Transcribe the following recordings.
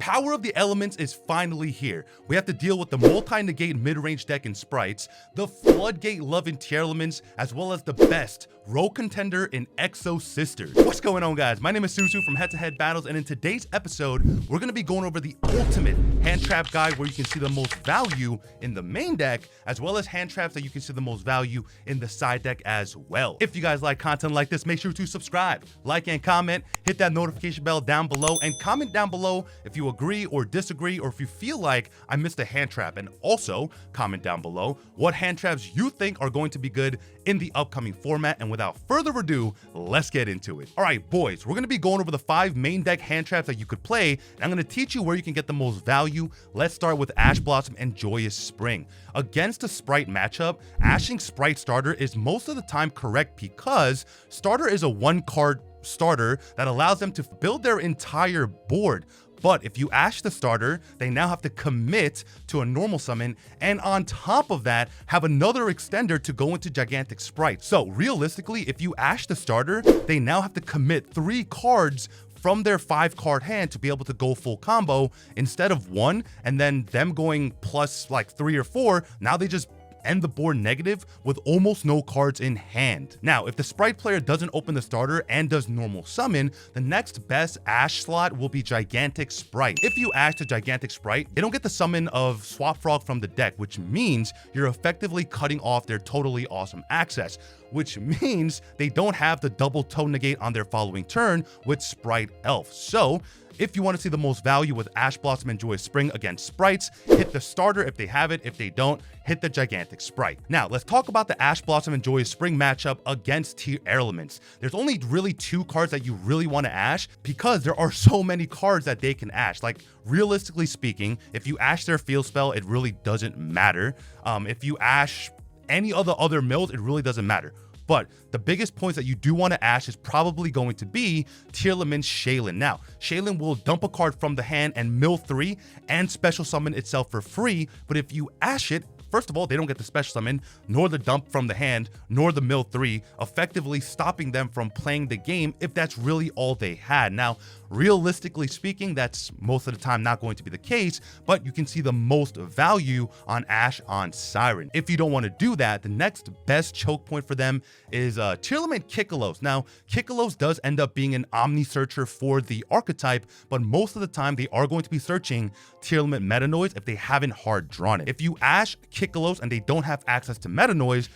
Power of the Elements is finally here. We have to deal with the multi-negate mid-range deck and sprites, the floodgate love and tier elements, as well as the best rogue contender in Exo Sisters. What's going on, guys? My name is Suzu from Head-to-Head Battles, and in today's episode, we're going to be going over the ultimate hand trap guide where you can see the most value in the main deck, as well as hand traps that you can see the most value in the side deck as well. If you guys like content like this, make sure to subscribe, like, and comment, hit that notification bell down below, and comment down below if you agree or disagree, or if you feel like I missed a hand trap. And also comment down below what hand traps you think are going to be good in the upcoming format. And without further ado, let's get into it. All right, boys, we're going to be going over the 5 main deck hand traps that you could play, and I'm going to teach you where you can get the most value. Let's start with Ash Blossom and Joyous Spring. Against a Sprite matchup, ashing Sprite starter is most of the time correct because starter is a 1-card starter that allows them to build their entire board. But if you ash the starter, they now have to commit to a normal summon, and on top of that, have another extender to go into Gigantic Sprite. So realistically, if you ash the starter, they now have to commit 3 cards from their 5-card hand to be able to go full combo instead of 1, and then them going plus like 3 or 4, now they just end the board negative with almost no cards in hand. Now, if the Sprite player doesn't open the starter and does normal summon, the next best ash slot will be Gigantic Sprite. If you ash the Gigantic Sprite, they don't get the summon of Swap Frog from the deck, which means you're effectively cutting off their totally awesome access, which means they don't have the double toe negate on their following turn with Sprite Elf. So if you want to see the most value with Ash Blossom and Joyous Spring against sprites, hit the starter if they have it. If they don't, hit the Gigantic Sprite. Now, let's talk about the Ash Blossom and Joyous Spring matchup against tier elements. There's only really 2 cards that you really want to ash because there are so many cards that they can ash. Like, realistically speaking, if you ash their field spell, it really doesn't matter. If you ash any other mills, it really doesn't matter. But the biggest points that you do want to ash is probably going to be Tearlament's Shaylin. Now, Shaylin will dump a card from the hand and mill 3 and special summon itself for free. But if you ash it, first of all, they don't get the special summon, nor the dump from the hand, nor the mill 3, effectively stopping them from playing the game if that's really all they had. Now, realistically speaking, that's most of the time not going to be the case, but you can see the most value on Ash on Siren. If you don't want to do that, the next best choke point for them is Tearlament Kikalos. Now, Kikalos does end up being an Omni Searcher for the archetype, but most of the time they are going to be searching Tearlament Meta Noise if they haven't hard drawn it. If you ash Kikalos and they don't have access to Meta Noise,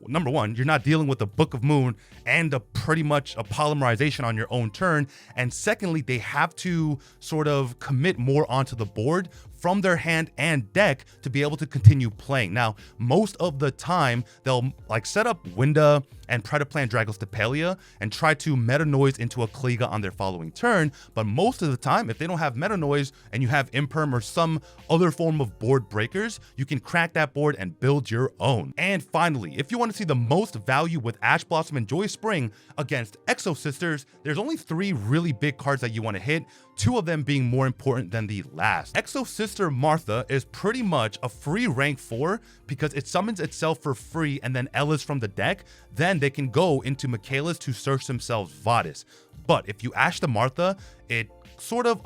number one, you're not dealing with the Book of Moon and pretty much a polymerization on your own turn. And secondly, they have to sort of commit more onto the board from their hand and deck to be able to continue playing. Now, most of the time, they'll like set up Winda and Predaplan Dragostapelia and try to Meta Noise into a Kliga on their following turn. But most of the time, if they don't have Meta Noise and you have Imperm or some other form of board breakers, you can crack that board and build your own. And finally, if you want to see the most value with Ash Blossom and Joyous Spring against Exo Sisters, there's only 3 really big cards that you want to hit, 2 of them being more important than the last. Exo Sister Martha is pretty much a free rank 4 because it summons itself for free and then Ellis from the deck. Then they can go into Michaela's to search themselves Vadis. But if you ash the Martha, it sort of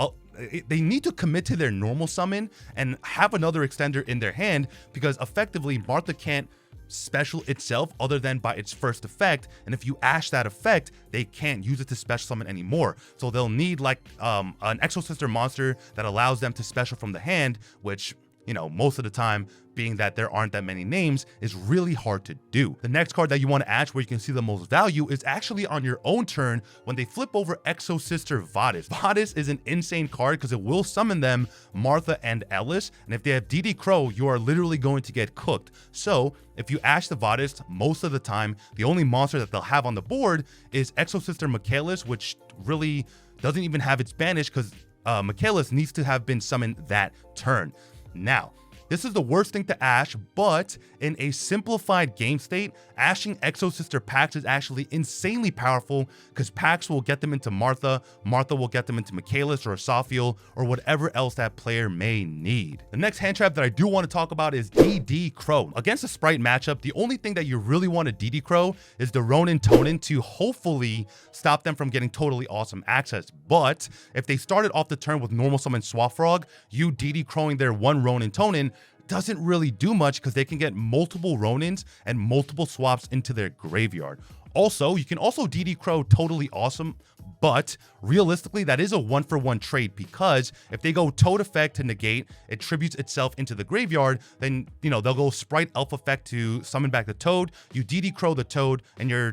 they need to commit to their normal summon and have another extender in their hand because effectively Martha can't special itself other than by its first effect, and if you ash that effect, they can't use it to special summon anymore. So they'll need like an Exo Sister monster that allows them to special from the hand, which, you know, most of the time, being that there aren't that many names, is really hard to do. The next card that you want to ash where you can see the most value is actually on your own turn when they flip over Exo Sister Vadis. Vadis is an insane card because it will summon them Martha and Ellis, and if they have DD Crow, you are literally going to get cooked. So if you ash the Vadis, most of the time, the only monster that they'll have on the board is Exo Sister Michaelis, which really doesn't even have its banish because Michaelis needs to have been summoned that turn. Now, This is the worst thing to Ash, but in a simplified game state, ashing Exo Sister packs is actually insanely powerful because packs will get them into Martha, Martha will get them into Michaelis or Asophiel or whatever else that player may need. The next hand trap that I do want to talk about is DD Crow. Against a Sprite matchup, the only thing that you really want to DD Crow is the Ronin Tonin to hopefully stop them from getting totally awesome access. But if they started off the turn with normal summon Swap Frog, you DD Crowing their one Ronin Tonin doesn't really do much because they can get multiple Ronins and multiple swaps into their graveyard. Also, you can also DD Crow totally awesome, but realistically, that is a 1-for-1 trade because if they go Toad effect to negate, it tributes itself into the graveyard, then, they'll go Sprite Elf effect to summon back the Toad, you DD Crow the Toad, and you're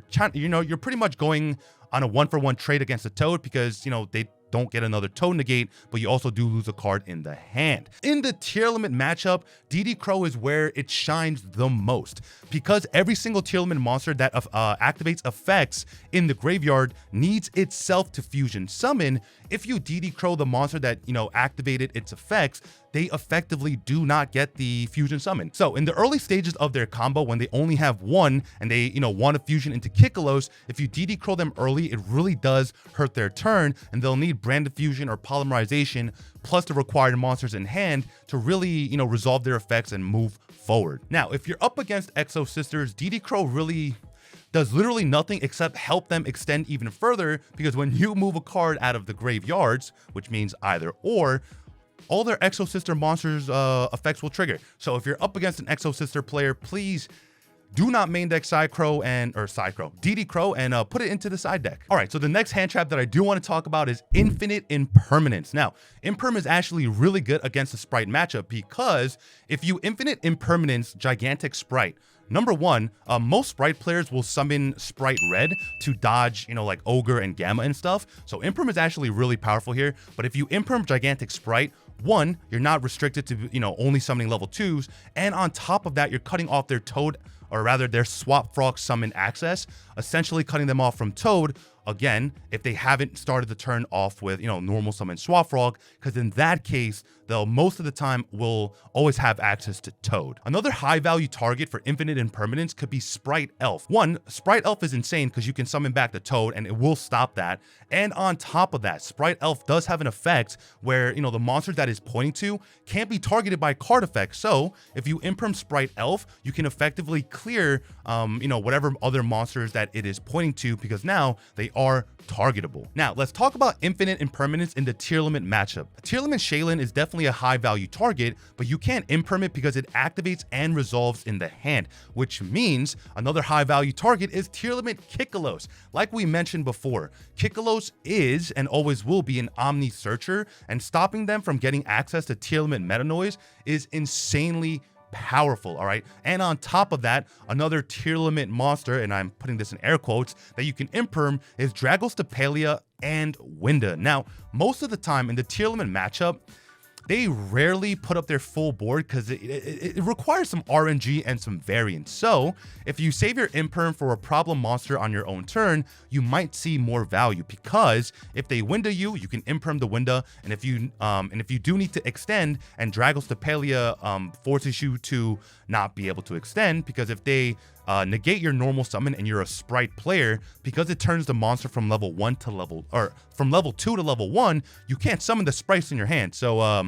pretty much going on a 1-for-1 trade against the Toad because, they don't get another Toad negate, but you also do lose a card in the hand. In the tier limit matchup, DD Crow is where it shines the most because every single tier limit monster that activates effects in the graveyard needs itself to fusion summon. If you DD Crow the monster that, activated its effects, they effectively do not get the fusion summon. So in the early stages of their combo, when they only have one and they, want to fusion into Kikalos, if you DD Crow them early, it really does hurt their turn and they'll need Brand Diffusion or Polymerization plus the required monsters in hand to really, resolve their effects and move forward. Now, if you're up against Exo Sisters, DD Crow really does literally nothing except help them extend even further because when you move a card out of the graveyards, which means either or, all their Exo Sister monsters effects will trigger. So if you're up against an Exo Sister player, please do not main deck DD Crow and put it into the side deck. All right, so the next hand trap that I do want to talk about is Infinite Impermanence. Now, Imperm is actually really good against the Sprite matchup because if you Infinite Impermanence Gigantic Sprite, number one, most Sprite players will summon Sprite Red to dodge, like Ogre and Gamma and stuff. So Imperm is actually really powerful here. But if you Imperm Gigantic Sprite, one, you're not restricted to, only summoning level 2s. And on top of that, you're cutting off their Toad, or rather their Swap Frog summon access, essentially cutting them off from Toad. Again, if they haven't started the turn off with, normal summon Swap Frog, because in that case, they'll most of the time will always have access to Toad. Another high value target for Infinite Impermanence could be Sprite Elf. One, Sprite Elf is insane because you can summon back the Toad and it will stop that. And on top of that, Sprite Elf does have an effect where, the monster that is pointing to can't be targeted by card effects. So if you Imperm Sprite Elf, you can effectively clear, whatever other monsters that it is pointing to because now they are targetable. Now, let's talk about Infinite Impermanence in the tier limit matchup. Tier limit Shaylin is definitely a high value target, but you can't Imperm it because it activates and resolves in the hand, which means another high value target is tier limit Kikalos. Like we mentioned before, Kikalos is and always will be an Omni Searcher, and stopping them from getting access to tier limit Meta Noise is insanely powerful. All right, and on top of that, another tier limit monster, and I'm putting this in air quotes, that you can Imperm is Dragostapelia and Winda. Now, most of the time in the tier limit matchup, they rarely put up their full board because it requires some RNG and some variance. So if you save your Imperm for a problem monster on your own turn, you might see more value because if they Winda you, you can Imperm the Winda, and if you do need to extend and Dragostapelia forces you to not be able to extend, because if they negate your normal summon and you're a Sprite player, because it turns the monster from level 2 to level 1, you can't summon the sprites in your hand. So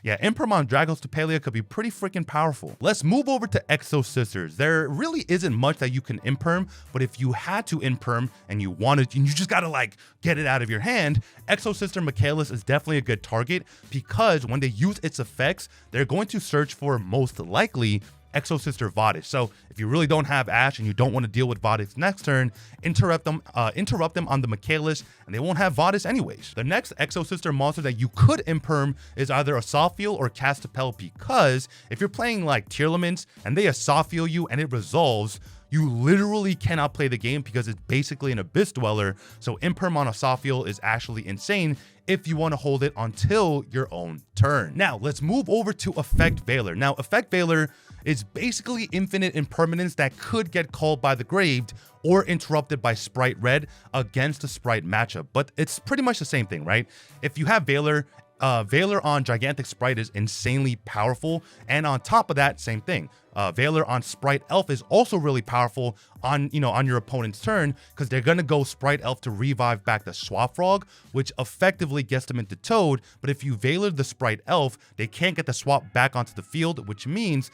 yeah, Imperm on Dragostapelia could be pretty freaking powerful. Let's move over to Exo Sisters. There really isn't much that you can Imperm, but if you had to Imperm and you wanted, and you just gotta like get it out of your hand, Exo Sister Michaelis is definitely a good target because when they use its effects, they're going to search for most likely Exo Sister Vadish. So if you really don't have Ash and you don't want to deal with Vadish next turn, interrupt them on the Michaelis, and they won't have Vadish anyways. The next Exo Sister monster that you could Imperm is either Asophiel or Castapel, because if you're playing like tier limits and they Asophiel you and it resolves, you literally cannot play the game because it's basically an Abyss Dweller. So Imperm on Asophiel is actually insane if you want to hold it until your own turn. Now, let's move over to Effect Veiler. Now, Effect Veiler is basically infinite impermanence that could get called by the Graved or interrupted by Sprite Red against a Sprite matchup, but it's pretty much the same thing, right? If you have Veiler, Valor on Gigantic Sprite is insanely powerful, and on top of that, same thing. Valor on Sprite Elf is also really powerful on your opponent's turn, because they're gonna go Sprite Elf to revive back the Swap Frog, which effectively gets them into Toad. But if you Valor the Sprite Elf, they can't get the swap back onto the field, which means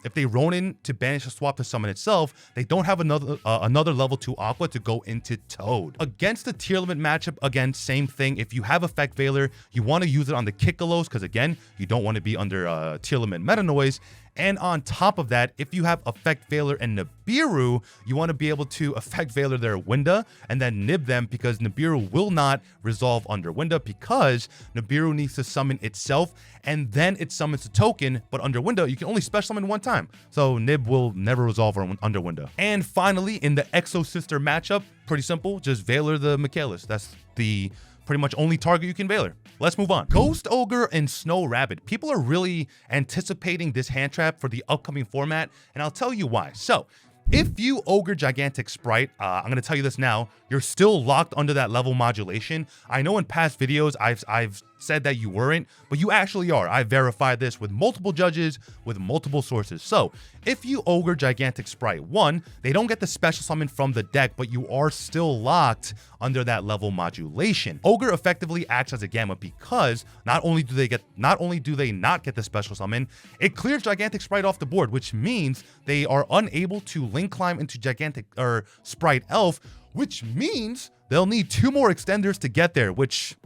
if they Ronin to banish the swap to summon itself, they don't have another level 2 Aqua to go into Toad. Against the tier limit matchup, again, same thing. If you have Effect Valor, you want to use it on the Kikalos, because again, you don't want to be under tier limit meta noise. And on top of that, if you have Effect Valor and Nibiru, you want to be able to Effect Valor their Winda and then nib them, because Nibiru will not resolve under Winda, because Nibiru needs to summon itself and then it summons the token. But under Winda, you can only special summon one time, so Nib will never resolve under Winda. And finally, in the Exo Sister matchup, pretty simple, just Valor the Michaelis. That's the pretty much only target you can Valor. Let's move on. Ghost Ogre and Snow Rabbit. People are really anticipating this hand trap for the upcoming format, and I'll tell you why. So, if you Ogre Gigantic Sprite, I'm going to tell you this now, you're still locked under that level modulation. I know in past videos I've said that you weren't, but you actually are. I verified this with multiple judges, with multiple sources. So, if you Ogre Gigantic Sprite, one, they don't get the special summon from the deck, but you are still locked under that level modulation. Ogre effectively acts as a gamma, because not only do they not get the special summon, it clears Gigantic Sprite off the board, which means they are unable to link climb into Gigantic or Sprite Elf, which means they'll need 2 more extenders to get there, which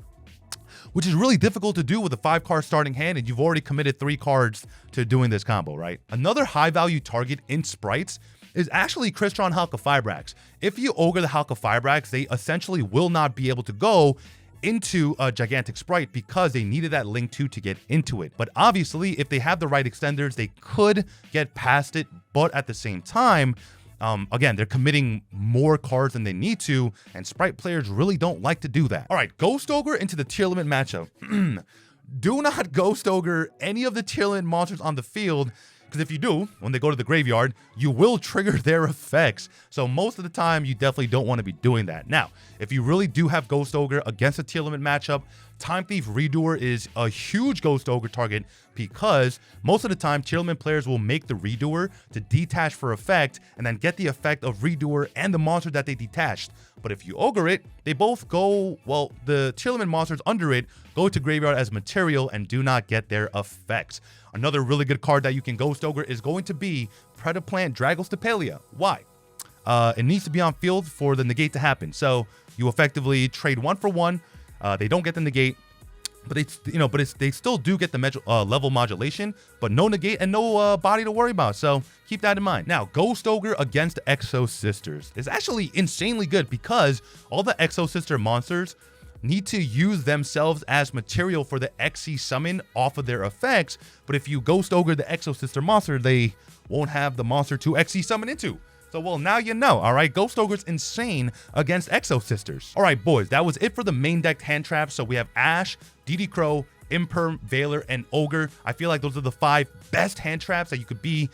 is really difficult to do with a 5-card starting hand, and you've already committed 3 cards to doing this combo, right? Another high value target in sprites is actually Crystron Halqifibrax. If you Ogre the Halqifibrax, they essentially will not be able to go into a Gigantic Sprite, because they needed that Link 2 to get into it. But obviously, if they have the right extenders, they could get past it, but at the same time, again, they're committing more cards than they need to, and Sprite players really don't like to do that. All right, Ghost Ogre into the tier limit matchup. Do not Ghost Ogre any of the tier limit monsters on the field, because if you do, when they go to the graveyard, you will trigger their effects. So most of the time, you definitely don't want to be doing that. Now, if you really do have Ghost Ogre against a tier limit matchup, Time Thief Redoer is a huge Ghost Ogre target, because most of the time, tier limit players will make the Redoer to detach for effect and then get the effect of Redoer and the monster that they detached. But if you Ogre it, they both go, well, the tier limit monsters under it go to graveyard as material and do not get their effects. Another really good card that you can Ghost Ogre is going to be Predaplant Dragostapelia. Why? It needs to be on field for the negate to happen. So you effectively trade 1 for 1. They don't get the negate, but they still do get the level modulation, but no negate and no body to worry about. So keep that in mind. Now, Ghost Ogre against Exo Sisters is actually insanely good, because all the Exo Sister monsters need to use themselves as material for the XC summon off of their effects. But if you Ghost Ogre the Exo Sister monster, they won't have the monster to XC summon into. So, well, now you know, all right? Ghost Ogre's insane against Exo Sisters. All right, boys, that was it for the main deck hand traps. So we have Ash, DD Crow, Imperm, Valor, and Ogre. I feel like those are the 5 best hand traps that you could be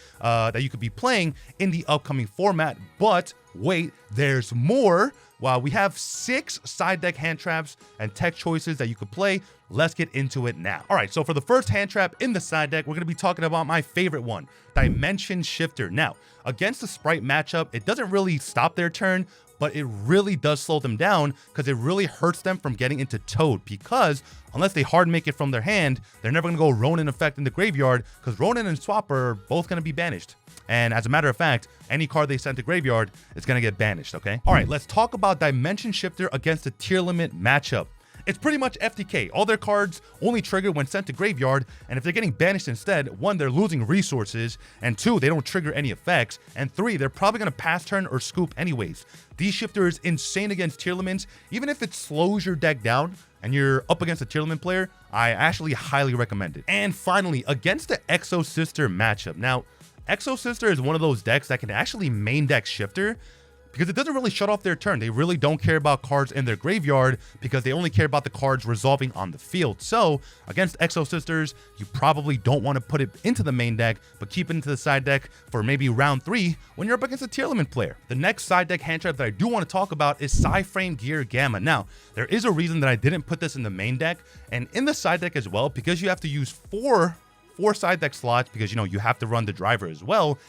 playing in the upcoming format. But wait, there's more. While we have 6 side deck hand traps and tech choices that you could play, let's get into it now. All right, so for the first hand trap in the side deck, we're going to be talking about my favorite one, Dimension Shifter. Now, against the Sprite matchup, it doesn't really stop their turn, but it really does slow them down, because it really hurts them from getting into Toad, because unless they hard make it from their hand, they're never going to go Ronin effect in the graveyard, because Ronin and Swap are both going to be banished. And as a matter of fact, any card they send to graveyard is going to get banished, okay? All right, let's talk about Dimension Shifter against the tier limit matchup. It's pretty much FTK. All their cards only trigger when sent to graveyard, and if they're getting banished instead, 1, they're losing resources, and 2, they don't trigger any effects, and 3, they're probably going to pass turn or scoop anyways. D-Shifter is insane against tier limits. Even if it slows your deck down and you're up against a tier limit player, I actually highly recommend it. And finally, against the Exo Sister matchup. Now, Exo Sister is one of those decks that can actually main deck Shifter, because it doesn't really shut off their turn. They really don't care about cards in their graveyard because they only care about the cards resolving on the field. So against Exo Sisters, you probably don't want to put it into the main deck, but keep it into the side deck for maybe round 3 when you're up against a tier limit player. The next side deck hand trap that I do want to talk about is Psy-Frame Gear Gamma. Now, there is a reason that I didn't put this in the main deck and in the side deck as well, because you have to use four side deck slots because, you know, you have to run the driver as well.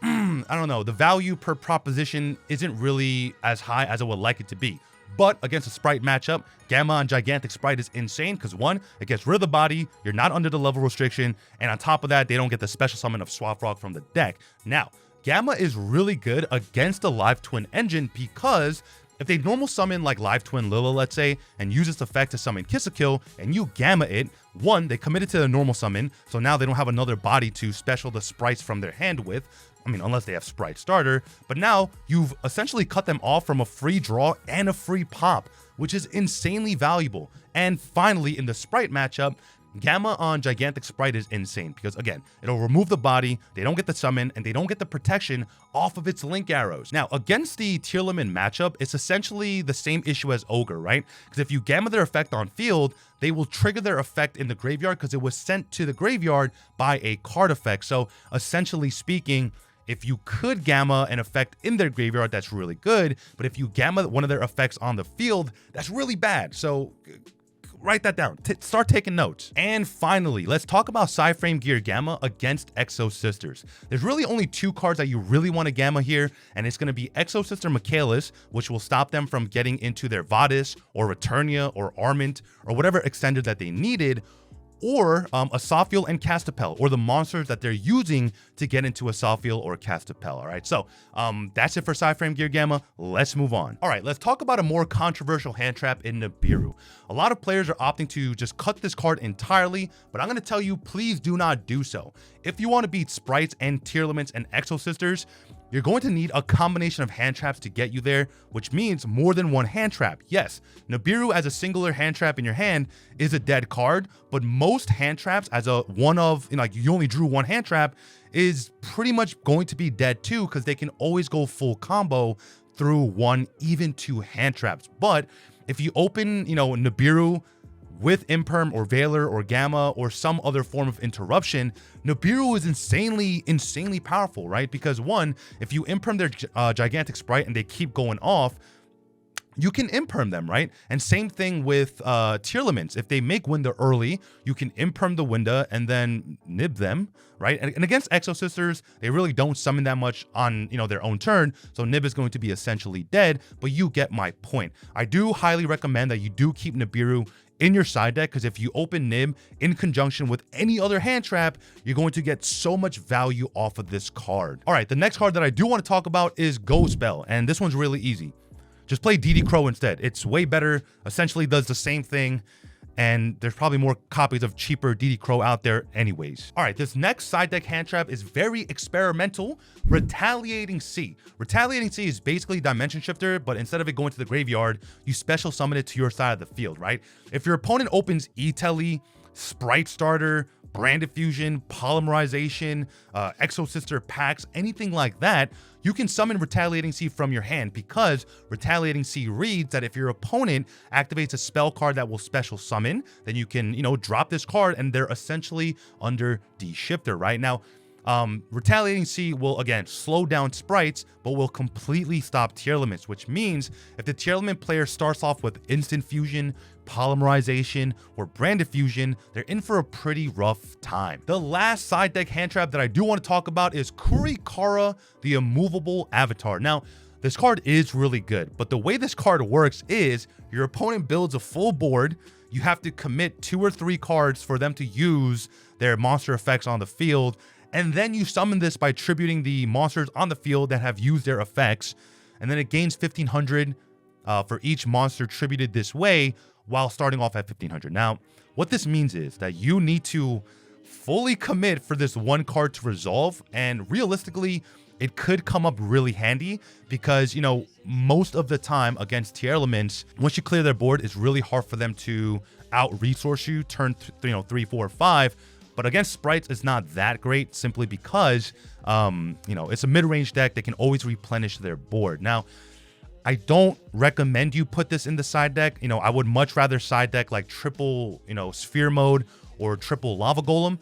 I don't know, the value per proposition isn't really as high as I would like it to be. But against a Sprite matchup, Gamma on Gigantic Sprite is insane because 1, it gets rid of the body, you're not under the level restriction, and on top of that, they don't get the special summon of Swap Frog from the deck. Now, Gamma is really good against the Live Twin engine because if they normal summon like Live Twin Lila, let's say, and use its effect to summon Kiss a Kill, and you Gamma it, 1, they committed to the normal summon, so now they don't have another body to special the sprites from their hand with. I mean, unless they have Sprite Starter, but now you've essentially cut them off from a free draw and a free pop, which is insanely valuable. And finally, in the Sprite matchup, Gamma on Gigantic Sprite is insane because, again, it'll remove the body, they don't get the summon, and they don't get the protection off of its link arrows. Now, against the tier limit matchup, it's essentially the same issue as Ogre, right? Because if you Gamma their effect on field, they will trigger their effect in the graveyard because it was sent to the graveyard by a card effect. So, essentially speaking, if you could Gamma an effect in their graveyard, that's really good. But if you Gamma one of their effects on the field, that's really bad. So write that down. Start taking notes. And finally, let's talk about Psy-Frame Gear Gamma against Exo Sisters. There's really only 2 cards that you really want to Gamma here, and it's going to be Exo Sister Michaelis, which will stop them from getting into their Vadis or Returnia or Arment or whatever extender that they needed, or Asophiel and Castapel, or the monsters that they're using to get into Asophiel or Castapel. All right, so that's it for Psy-Frame Gear Gamma. Let's move on. All right, let's talk about a more controversial hand trap in Nibiru. A lot of players are opting to just cut this card entirely, but I'm going to tell you, please do not do so. If you want to beat Sprites and Tier Limits and Exo Sisters, you're going to need a combination of hand traps to get you there, which means more than one hand trap. Yes, Nibiru as a singular hand trap in your hand is a dead card, but most hand traps as a one of, you know, like you only drew one hand trap is pretty much going to be dead too, because they can always go full combo through 1, even 2 hand traps. But if you open, you know, Nibiru with Imperm or Veiler or Gamma or some other form of interruption, Nibiru is insanely powerful, right? Because 1, if you Imperm their Gigantic Sprite and they keep going off, you can Imperm them, right? And same thing with Tier Limits. If they make Winda early, you can Imperm the Winda and then Nib them, right? And against Exo Sisters, they really don't summon that much on, you know, their own turn, so Nib is going to be essentially dead, but you get my point. I do highly recommend that you do keep Nibiru in your side deck, because if you open Nib in conjunction with any other hand trap, you're going to get so much value off of this card. All right, the next card that I do want to talk about is Go Spell, and this one's really easy. Just play DD Crow instead. It's way better, essentially does the same thing, and there's probably more copies of cheaper DD Crow out there anyways. All right, this next side deck hand trap is very experimental. Retaliating Sea. Retaliating Sea is basically Dimension Shifter, but instead of it going to the graveyard, you special summon it to your side of the field, right? If your opponent opens E-Telly, Sprite Starter, Brand Fusion, Polymerization, Exo Sister packs, anything like that, you can summon Retaliating Sea from your hand, because Retaliating Sea reads that if your opponent activates a spell card that will special summon, then you can, you know, drop this card and they're essentially under D-Shifter, right? Now, Retaliating Sea will, again, slow down sprites, but will completely stop tier limits, which means if the tier limit player starts off with Instant Fusion, Polymerization, or Brand Fusion, they're in for a pretty rough time. The last side deck hand trap that I do want to talk about is Kurikara, the Immovable Avatar. Now, this card is really good, but the way this card works is your opponent builds a full board, you have to commit 2 or 3 cards for them to use their monster effects on the field, and then you summon this by tributing the monsters on the field that have used their effects, and then it gains 1500 for each monster tributed this way while starting off at 1500. Now, what this means is that you need to fully commit for this one card to resolve, and realistically, it could come up really handy because, you know, most of the time against tier elements, once you clear their board, it's really hard for them to out-resource you turn 3, 4, 5. But against sprites, it's not that great simply because, you know, it's a mid-range deck that can always replenish their board. Now, I don't recommend you put this in the side deck. You know, I would much rather side deck like triple, you know, sphere mode or triple lava golem.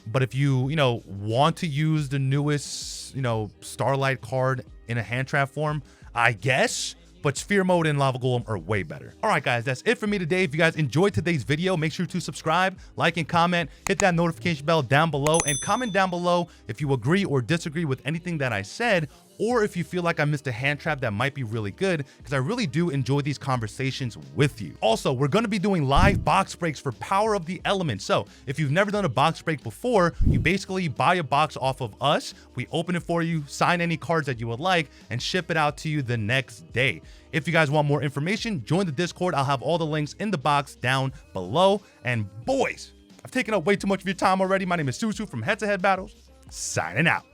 But if you know, want to use the newest, you know, Starlight card in a hand trap form, I guess, but Sphere Mode and Lava Golem are way better. All right, guys, that's it for me today. If you guys enjoyed today's video, make sure to subscribe, like, and comment. Hit that notification bell down below and comment down below if you agree or disagree with anything that I said, or if you feel like I missed a hand trap that might be really good, because I really do enjoy these conversations with you. Also, we're going to be doing live box breaks for Power of the Elements. So if you've never done a box break before, you basically buy a box off of us, we open it for you, sign any cards that you would like, and ship it out to you the next day. If you guys want more information, join the Discord. I'll have all the links in the box down below. And boys, I've taken up way too much of your time already. My name is Susu from Head to Head Battles, signing out.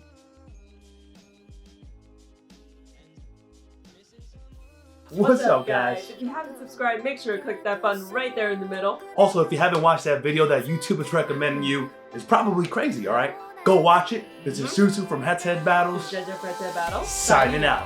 What's up, guys? If you haven't subscribed, make sure to click that button right there in the middle. Also, if you haven't watched that video that YouTube is recommending you, it's probably crazy, all right? Go watch it. This is Susu from HeadtoHead Battles, Head to Head Battles, signing out.